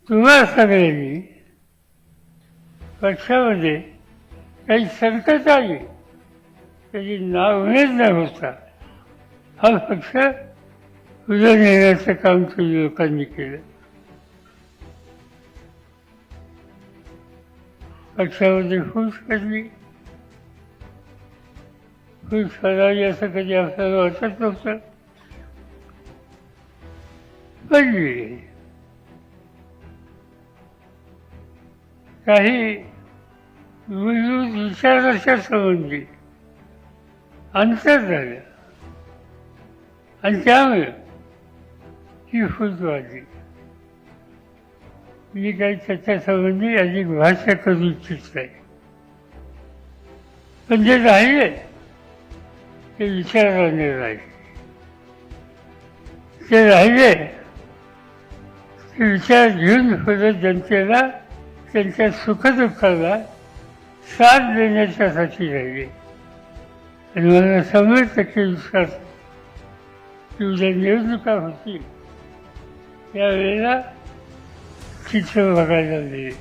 तुम्हा सगळ्यांनी पक्षामध्ये काही संकट आली त्याची नावनेच न होता हा पक्ष पुढे नेण्याचं काम तुम्ही लोकांनी केलं. पक्षामध्ये फूस पडली, फूस पडावी असं कधी आपल्याला वाटत नव्हतं, पडली. काही मूलभूत विचाराच्या संबंधी अंतर झालं आणि त्यामुळे ही फूट वाढली. मी काही त्याच्यासंबंधी अधिक भाष्य करू इच्छित नाही, पण जे राहिले ते विचाराने राहिले, ते राहिले ते विचार घेऊन परत जनतेला त्यांच्या सुखदुःखाला साथ देण्याच्यासाठी राहिले. आणि मला 100% विश्वास की उद्या निवडणुका होतील त्यावेळेला चित्र बघायला मिळेल.